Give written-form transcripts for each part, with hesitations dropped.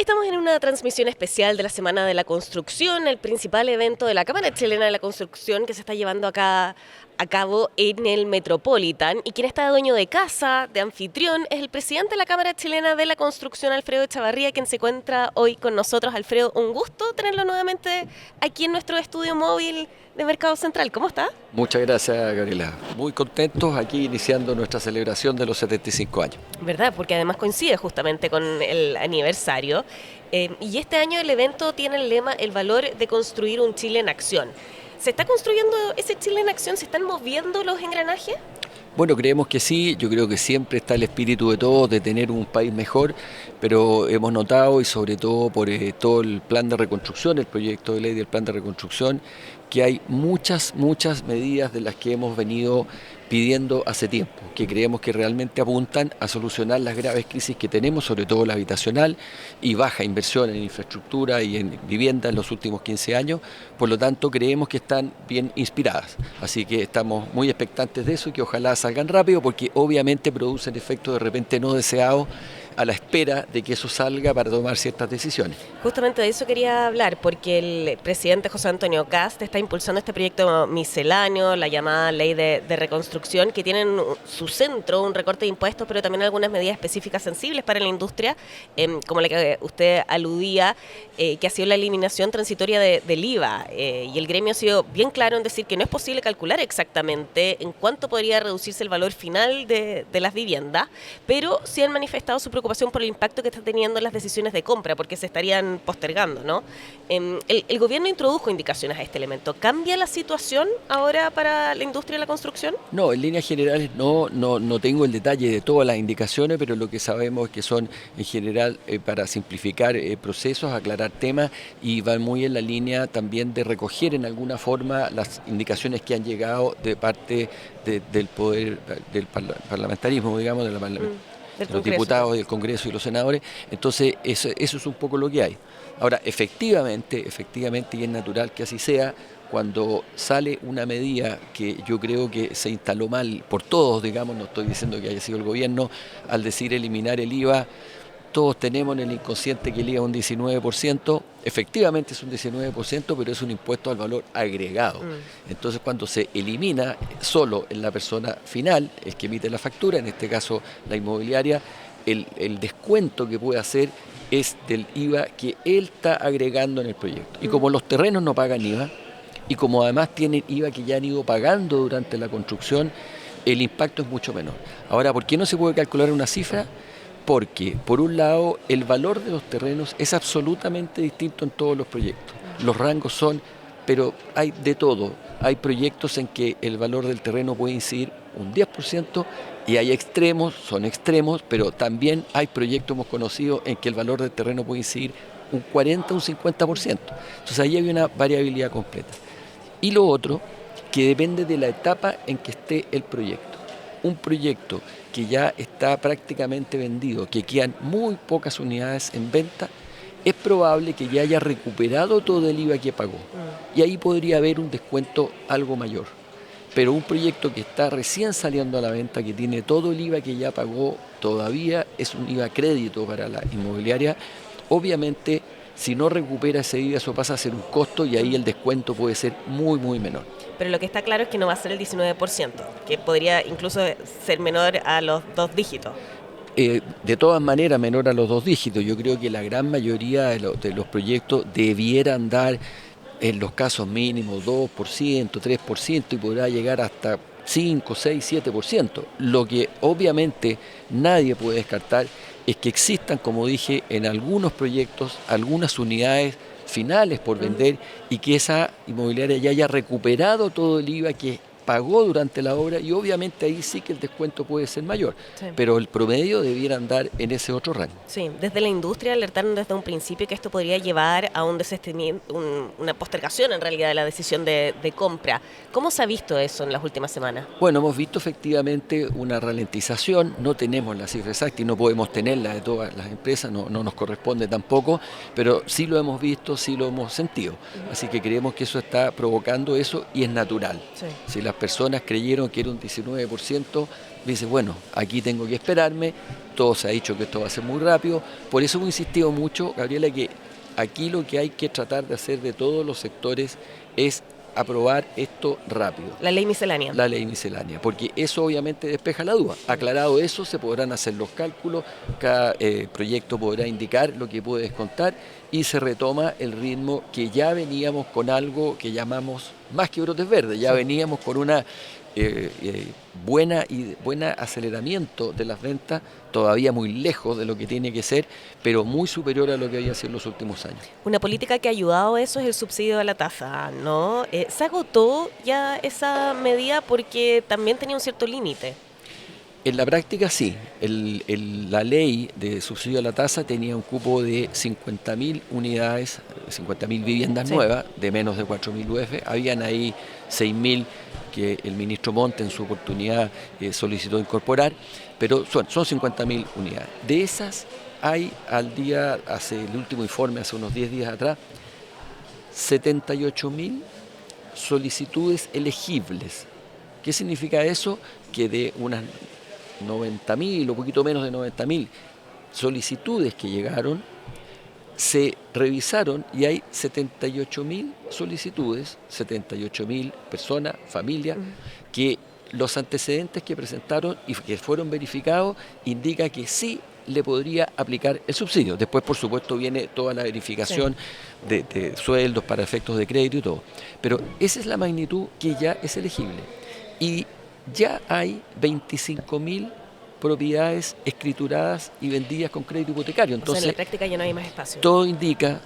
Estamos en una transmisión especial de la Semana de la Construcción, el principal evento de la Cámara Chilena de la Construcción que se está llevando acá a cabo en el Metropolitan. Y quien está dueño de casa, de anfitrión, es el presidente de la Cámara Chilena de la Construcción, Alfredo Echavarría, quien se encuentra hoy con nosotros. Alfredo, un gusto tenerlo nuevamente aquí en nuestro estudio móvil de Mercado Central. ¿Cómo está? Muchas gracias, Gabriela. Muy contentos aquí iniciando nuestra celebración de los 75 años. ¿Verdad? Porque además coincide justamente con el aniversario. Y este año el evento tiene el lema El valor de construir un Chile en acción. ¿Se está construyendo ese Chile en acción? ¿Se están moviendo los engranajes? Bueno, creemos que sí, yo creo que siempre está el espíritu de todos de tener un país mejor, pero hemos notado, y sobre todo por todo el plan de reconstrucción, el proyecto de ley del plan de reconstrucción, que hay muchas medidas de las que hemos venido pidiendo hace tiempo, que creemos que realmente apuntan a solucionar las graves crisis que tenemos, sobre todo la habitacional y baja inversión en infraestructura y en vivienda en los últimos 15 años. Por lo tanto, creemos que están bien inspiradas. Así que estamos muy expectantes de eso y que ojalá salgan rápido, porque obviamente producen efectos de repente no deseados a la espera de que eso salga para tomar ciertas decisiones. Justamente de eso quería hablar, porque el presidente José Antonio Kast está impulsando este proyecto misceláneo, la llamada ley de reconstrucción, que tienen su centro un recorte de impuestos, pero también algunas medidas específicas sensibles para la industria, como la que usted aludía, que ha sido la eliminación transitoria del IVA. Y el gremio ha sido bien claro en decir que no es posible calcular exactamente en cuánto podría reducirse el valor final de las viviendas, pero sí han manifestado su preocupación por el impacto que está teniendo las decisiones de compra, porque se estarían postergando, ¿no? El gobierno introdujo indicaciones a este elemento. ¿Cambia la situación ahora para la industria de la construcción? No, en líneas generales no tengo el detalle de todas las indicaciones, pero lo que sabemos es que son en general para simplificar procesos, aclarar temas, y van muy en la línea también de recoger en alguna forma las indicaciones que han llegado de parte del poder del parlamentarismo, digamos, de los diputados del Congreso y los senadores. Entonces eso es un poco lo que hay. Ahora, efectivamente, y es natural que así sea, cuando sale una medida que yo creo que se instaló mal por todos, digamos, no estoy diciendo que haya sido el gobierno, al decir eliminar el IVA, todos tenemos en el inconsciente que el IVA es un 19%, efectivamente es un 19%, pero es un impuesto al valor agregado. Entonces, cuando se elimina solo en la persona final, el que emite la factura, en este caso la inmobiliaria, el descuento que puede hacer es del IVA que él está agregando en el proyecto. Y como los terrenos no pagan IVA, y como además tienen IVA que ya han ido pagando durante la construcción, el impacto es mucho menor. Ahora, ¿por qué no se puede calcular una cifra? Porque, por un lado, el valor de los terrenos es absolutamente distinto en todos los proyectos. Los rangos son, pero hay de todo. Hay proyectos en que el valor del terreno puede incidir un 10% y hay extremos, son extremos, pero también hay proyectos, hemos conocido, en que el valor del terreno puede incidir un 40, un 50%. Entonces ahí hay una variabilidad completa. Y lo otro, que depende de la etapa en que esté el proyecto. Un proyecto que ya está prácticamente vendido, que quedan muy pocas unidades en venta, es probable que ya haya recuperado todo el IVA que pagó. Y ahí podría haber un descuento algo mayor. Pero un proyecto que está recién saliendo a la venta, que tiene todo el IVA que ya pagó, todavía es un IVA crédito para la inmobiliaria, obviamente si no recupera ese IVA, eso pasa a ser un costo y ahí el descuento puede ser muy menor. Pero lo que está claro es que no va a ser el 19%, que podría incluso ser menor a los 2 dígitos. De todas maneras, menor a los 2 dígitos. Yo creo que la gran mayoría de los proyectos debieran dar, en los casos mínimos, 2%, 3%, y podrá llegar hasta 5, 6, 7%. Lo que obviamente nadie puede descartar es que existan, como dije, en algunos proyectos, algunas unidades finales por vender y que esa inmobiliaria ya haya recuperado todo el IVA que pagó durante la obra, y obviamente ahí sí que el descuento puede ser mayor, sí, pero el promedio debiera andar en ese otro rango. Sí, desde la industria alertaron desde un principio que esto podría llevar a un desistimiento, una postergación en realidad de la decisión de compra. ¿Cómo se ha visto eso en las últimas semanas? Bueno, hemos visto efectivamente una ralentización, no tenemos la cifra exacta y no podemos tenerla de todas las empresas, no nos corresponde tampoco, pero sí lo hemos visto, sí lo hemos sentido. Así que creemos que eso está provocando eso y es natural. Sí. Si las personas creyeron que era un 19%, dice, bueno, aquí tengo que esperarme, todo se ha dicho que esto va a ser muy rápido, por eso hemos insistido mucho, Gabriela, que aquí lo que hay que tratar de hacer de todos los sectores es aprobar esto rápido. La ley miscelánea. La ley miscelánea, porque eso obviamente despeja la duda. Aclarado eso, se podrán hacer los cálculos, cada proyecto podrá indicar lo que puede descontar y se retoma el ritmo que ya veníamos con algo que llamamos más que brotes verdes, ya veníamos con una buena aceleramiento de las ventas, todavía muy lejos de lo que tiene que ser, pero muy superior a lo que había sido en los últimos años. Una política que ha ayudado a eso es el subsidio a la tasa, ¿no? ¿Se agotó ya esa medida porque también tenía un cierto límite? En la práctica sí, la ley de subsidio a la tasa tenía un cupo de 50.000 unidades, 50.000 viviendas nuevas, de menos de 4.000 UF, habían ahí 6.000 que el ministro Montt en su oportunidad solicitó incorporar, pero son 50.000 unidades. De esas hay al día, hace el último informe, hace unos 10 días atrás, 78.000 solicitudes elegibles. ¿Qué significa eso? Que de unas 90.000 o poquito menos de 90.000 solicitudes que llegaron, se revisaron y hay 78.000 solicitudes, 78.000 personas, familias, que los antecedentes que presentaron y que fueron verificados indica que sí le podría aplicar el subsidio. Después, por supuesto, viene toda la verificación de sueldos para efectos de crédito y todo. Pero esa es la magnitud que ya es elegible. Y ya hay 25.000 propiedades escrituradas y vendidas con crédito hipotecario. Entonces, en la práctica ya no hay más espacio. Todo indica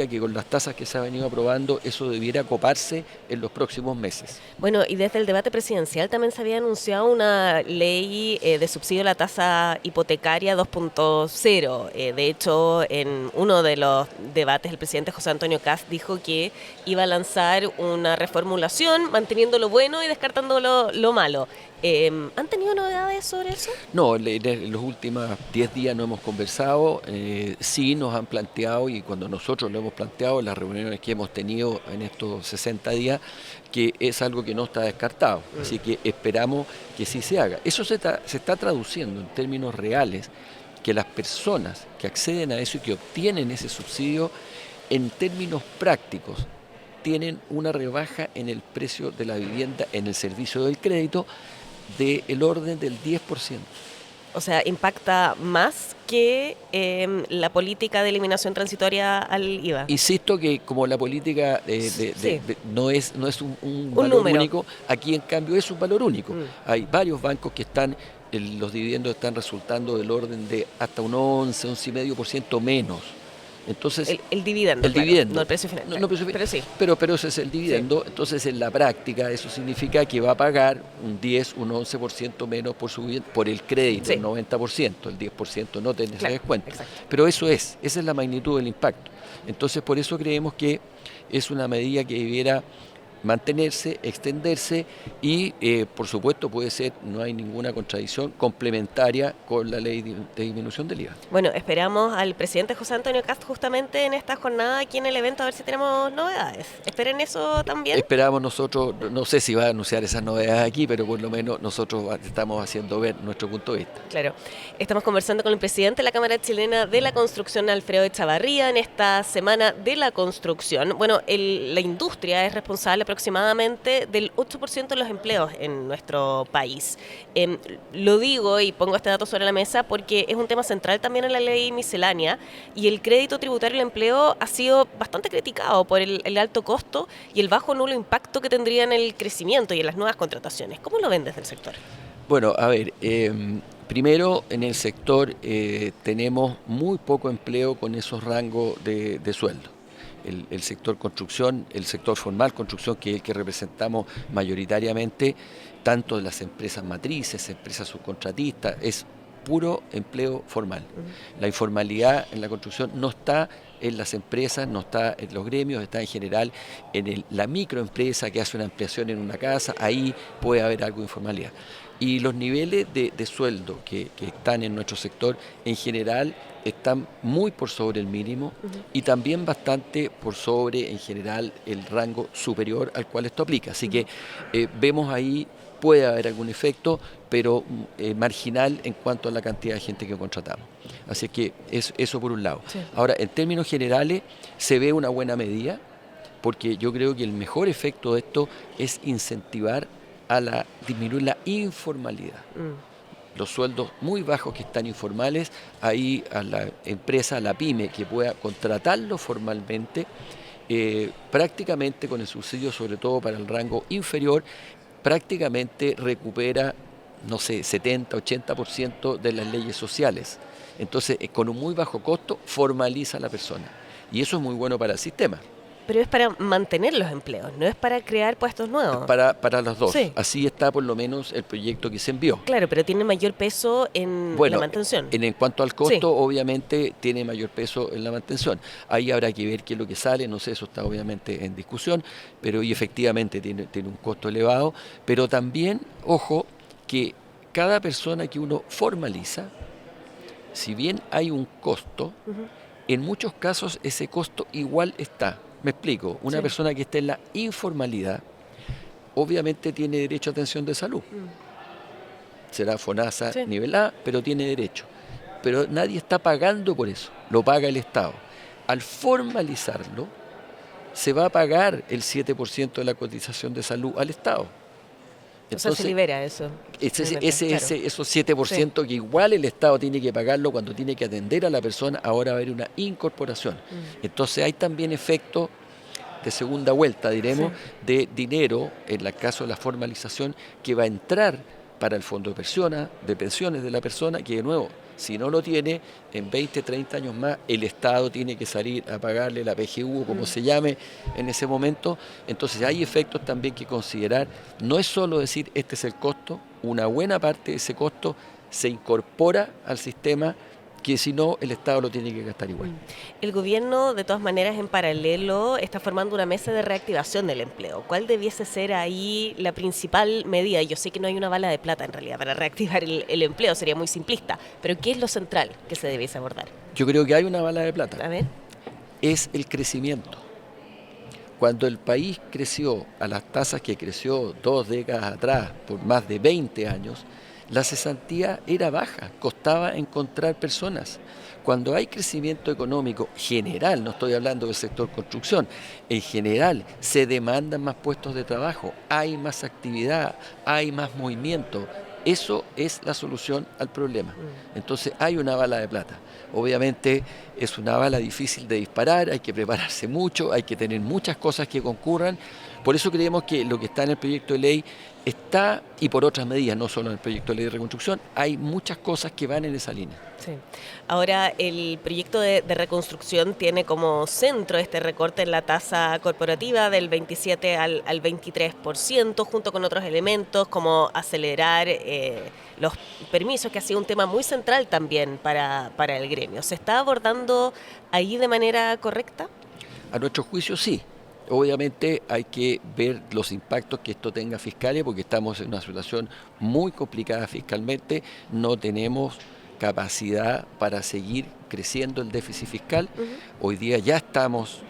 que con las tasas que se ha venido aprobando, eso debiera coparse en los próximos meses. Bueno, y desde el debate presidencial también se había anunciado una ley de subsidio a la tasa hipotecaria 2.0. De hecho, en uno de los debates, el presidente José Antonio Kast dijo que iba a lanzar una reformulación, manteniendo lo bueno y descartando lo malo. ¿Han tenido novedades sobre eso? No, en los últimos 10 días no hemos conversado, sí nos han planteado, y cuando nosotros lo hemos planteado en las reuniones que hemos tenido en estos 60 días, que es algo que no está descartado, así que esperamos que sí se haga. Eso se está traduciendo en términos reales, que las personas que acceden a eso y que obtienen ese subsidio, en términos prácticos, tienen una rebaja en el precio de la vivienda, en el servicio del crédito, del orden del 10%. O sea, impacta más que la política de eliminación transitoria al IVA. Insisto que como la política no es un valor número único, aquí en cambio es un valor único. Hay varios bancos que los dividendos están resultando del orden de hasta un 11,5% menos. Entonces, el dividendo, dividendo, no el precio final. Pero sí. Pero ese es el dividendo, entonces en la práctica eso significa que va a pagar un 10, un 11% menos por el crédito, el 90%, el 10% no tiene ese descuento. Exacto. Pero esa es la magnitud del impacto. Entonces por eso creemos que es una medida que debiera mantenerse, extenderse y por supuesto puede ser, no hay ninguna contradicción, complementaria con la ley de disminución del IVA. Bueno, esperamos al presidente José Antonio Kast justamente en esta jornada aquí en el evento a ver si tenemos novedades. ¿Esperen eso también? Esperamos nosotros, no sé si va a anunciar esas novedades aquí, pero por lo menos nosotros estamos haciendo ver nuestro punto de vista. Claro, estamos conversando con el presidente de la Cámara Chilena de la Construcción, Alfredo Echavarría, en esta semana de la construcción. Bueno, la industria es responsable aproximadamente del 8% de los empleos en nuestro país. Lo digo y pongo este dato sobre la mesa porque es un tema central también en la ley miscelánea y el crédito tributario del empleo ha sido bastante criticado por el alto costo y el bajo o nulo impacto que tendría en el crecimiento y en las nuevas contrataciones. ¿Cómo lo ven desde el sector? Bueno, a ver, primero en el sector tenemos muy poco empleo con esos rangos de sueldo. El sector construcción, el sector formal construcción, que es el que representamos mayoritariamente, tanto de las empresas matrices, empresas subcontratistas, es puro empleo formal. La informalidad en la construcción no está en las empresas, no está en los gremios, está en general en la microempresa que hace una ampliación en una casa, ahí puede haber algo de informalidad. Y los niveles de sueldo que están en nuestro sector, en general, están muy por sobre el mínimo y también bastante por sobre, en general, el rango superior al cual esto aplica. Así que vemos ahí, puede haber algún efecto, pero marginal en cuanto a la cantidad de gente que contratamos. Así que eso por un lado. Sí. Ahora, en términos generales, se ve una buena medida, porque yo creo que el mejor efecto de esto es incentivar disminuir la informalidad. Los sueldos muy bajos que están informales, ahí a la empresa, a la pyme, que pueda contratarlo formalmente, prácticamente con el subsidio, sobre todo para el rango inferior, prácticamente recupera, no sé, 70-80% de las leyes sociales. Entonces, con un muy bajo costo, formaliza a la persona. Y eso es muy bueno para el sistema. Pero es para mantener los empleos, no es para crear puestos nuevos. Para los dos. Sí. Así está por lo menos el proyecto que se envió. Claro, pero tiene mayor peso en la mantención. En cuanto al costo, obviamente tiene mayor peso en la mantención. Ahí habrá que ver qué es lo que sale, no sé, eso está obviamente en discusión, pero y efectivamente tiene un costo elevado. Pero también, ojo, que cada persona que uno formaliza, si bien hay un costo, en muchos casos ese costo igual está. Me explico, una persona que esté en la informalidad, obviamente tiene derecho a atención de salud. Será FONASA nivel A, pero tiene derecho. Pero nadie está pagando por eso, lo paga el Estado. Al formalizarlo, se va a pagar el 7% de la cotización de salud al Estado. Entonces, o sea, se libera eso. Esos 7% que igual el Estado tiene que pagarlo cuando tiene que atender a la persona, ahora va a haber una incorporación. Entonces hay también efectos de segunda vuelta, diremos, de dinero, en el caso de la formalización, que va a entrar para el fondo de pensiones de la persona, que de nuevo, si no lo tiene, en 20, 30 años más, el Estado tiene que salir a pagarle la PGU, o como se llame en ese momento. Entonces hay efectos también que considerar. No es solo decir este es el costo, una buena parte de ese costo se incorpora al sistema, que si no, el Estado lo tiene que gastar igual. El gobierno, de todas maneras, en paralelo, está formando una mesa de reactivación del empleo. ¿Cuál debiese ser ahí la principal medida? Yo sé que no hay una bala de plata, en realidad, para reactivar el empleo, sería muy simplista, pero ¿qué es lo central que se debiese abordar? Yo creo que hay una bala de plata. A ver. Es el crecimiento. Cuando el país creció a las tasas que creció 2 décadas atrás, por más de 20 años, la cesantía era baja, costaba encontrar personas. Cuando hay crecimiento económico general, no estoy hablando del sector construcción, en general se demandan más puestos de trabajo, hay más actividad, hay más movimiento. Eso es la solución al problema. Entonces hay una bala de plata. Obviamente es una bala difícil de disparar, hay que prepararse mucho, hay que tener muchas cosas que concurran. Por eso creemos que lo que está en el proyecto de ley está, y por otras medidas, no solo en el proyecto de ley de reconstrucción, hay muchas cosas que van en esa línea. Sí. Ahora, el proyecto de reconstrucción tiene como centro este recorte en la tasa corporativa del 27 al 23%, junto con otros elementos como acelerar los permisos, que ha sido un tema muy central también para el gremio. ¿Se está abordando ahí de manera correcta? A nuestro juicio, sí. Obviamente hay que ver los impactos que esto tenga fiscales, porque estamos en una situación muy complicada fiscalmente, no tenemos capacidad para seguir creciendo el déficit fiscal. Hoy día ya estamos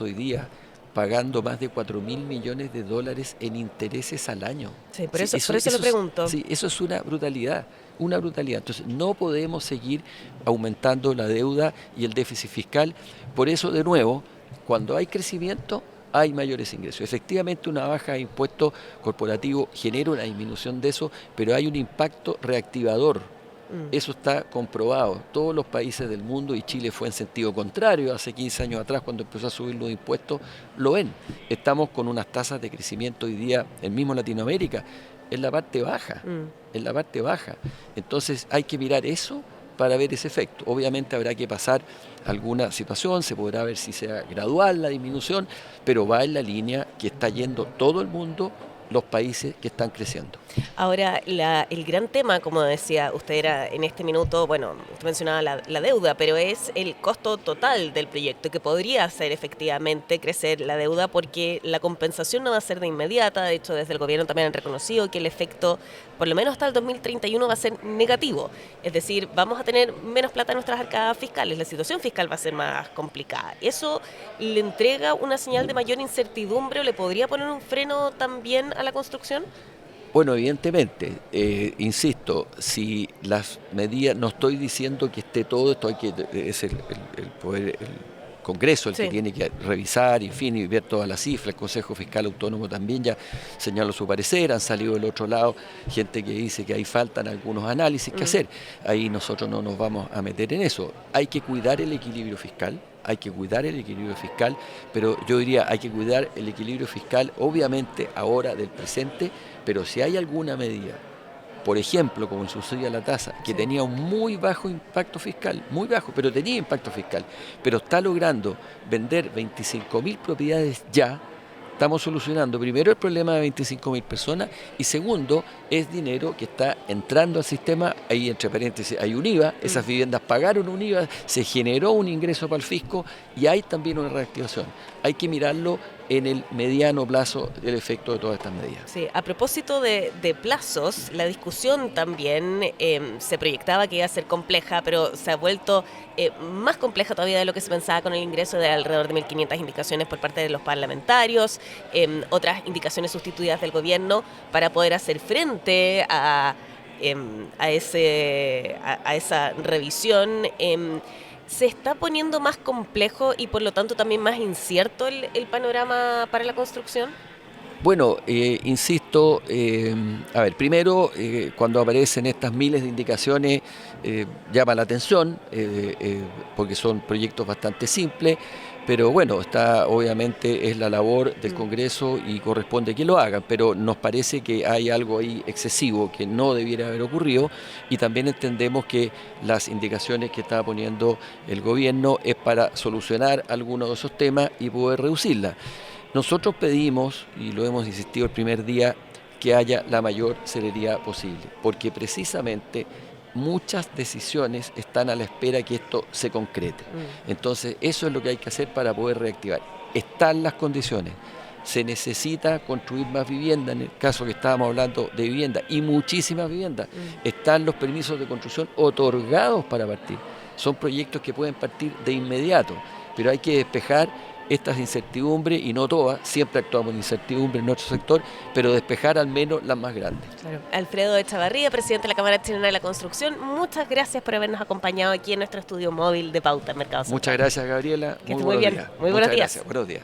hoy día pagando más de 4.000 millones de dólares en intereses al año. Sí, por eso lo pregunto. Sí, eso es una brutalidad. Entonces no podemos seguir aumentando la deuda y el déficit fiscal. Por eso, de nuevo, cuando hay crecimiento, hay mayores ingresos. Efectivamente, una baja de impuesto corporativo genera una disminución de eso, pero hay un impacto reactivador. Eso está comprobado. Todos los países del mundo, y Chile fue en sentido contrario hace 15 años atrás cuando empezó a subir los impuestos, lo ven. Estamos con unas tasas de crecimiento hoy día, el mismo Latinoamérica, en la parte baja. En la parte baja. Entonces hay que mirar eso para ver ese efecto. Obviamente habrá que pasar alguna situación, se podrá ver si sea gradual la disminución, pero va en la línea que está yendo todo el mundo, los países que están creciendo. Ahora, el gran tema, como decía usted, era en este minuto, bueno, usted mencionaba la deuda, pero es el costo total del proyecto, que podría hacer efectivamente crecer la deuda, porque la compensación no va a ser de inmediata. De hecho, desde el gobierno también han reconocido que el efecto por lo menos hasta el 2031 va a ser negativo. Es decir, vamos a tener menos plata en nuestras arcadas fiscales, la situación fiscal va a ser más complicada. ¿Eso le entrega una señal de mayor incertidumbre o le podría poner un freno también a la construcción? Bueno, evidentemente, insisto, si las medidas, no estoy diciendo que esté todo, esto hay que, es el poder, el Congreso el que tiene que revisar, en fin, y ver todas las cifras. El Consejo Fiscal Autónomo también ya señaló su parecer, han salido del otro lado gente que dice que ahí faltan algunos análisis que hacer. Ahí nosotros no nos vamos a meter en eso. Hay que cuidar el equilibrio fiscal. Hay que cuidar el equilibrio fiscal, pero yo diría hay que cuidar el equilibrio fiscal obviamente ahora del presente, pero si hay alguna medida, por ejemplo, como el subsidio a la tasa, que tenía un muy bajo impacto fiscal, muy bajo, pero tenía impacto fiscal, pero está logrando vender 25.000 propiedades ya, estamos solucionando primero el problema de 25.000 personas y segundo, es dinero que está entrando al sistema, ahí entre paréntesis hay un IVA, esas viviendas pagaron un IVA, se generó un ingreso para el fisco y hay también una reactivación. Hay que mirarlo en el mediano plazo el efecto de todas estas medidas. Sí, a propósito de plazos, la discusión también se proyectaba que iba a ser compleja, pero se ha vuelto más compleja todavía de lo que se pensaba con el ingreso de alrededor de 1.500 indicaciones por parte de los parlamentarios, otras indicaciones sustituidas del gobierno para poder hacer frente a esa revisión. ¿Se está poniendo más complejo y por lo tanto también más incierto el panorama para la construcción? Bueno, insisto, a ver, primero, cuando aparecen estas miles de indicaciones, llama la atención, porque son proyectos bastante simples, pero bueno, obviamente es la labor del Congreso y corresponde que lo hagan, pero nos parece que hay algo ahí excesivo que no debiera haber ocurrido y también entendemos que las indicaciones que está poniendo el gobierno es para solucionar algunos de esos temas y poder reducirlas. Nosotros pedimos, y lo hemos insistido el primer día, que haya la mayor celeridad posible, porque precisamente muchas decisiones están a la espera que esto se concrete. Entonces, eso es lo que hay que hacer para poder reactivar. Están las condiciones. Se necesita construir más vivienda, en el caso que estábamos hablando de vivienda, y muchísimas viviendas. Están los permisos de construcción otorgados para partir. Son proyectos que pueden partir de inmediato, pero hay que despejar estas incertidumbres, y no todas, siempre actuamos en incertidumbre en nuestro sector, pero despejar al menos las más grandes. Claro. Alfredo Echavarría, presidente de la Cámara Chilena de la Construcción, muchas gracias por habernos acompañado aquí en nuestro estudio móvil de Pauta en Mercado Central. Muchas gracias, Gabriela. Que esté muy bien. Muy buenos días. Gracias. Buenos días.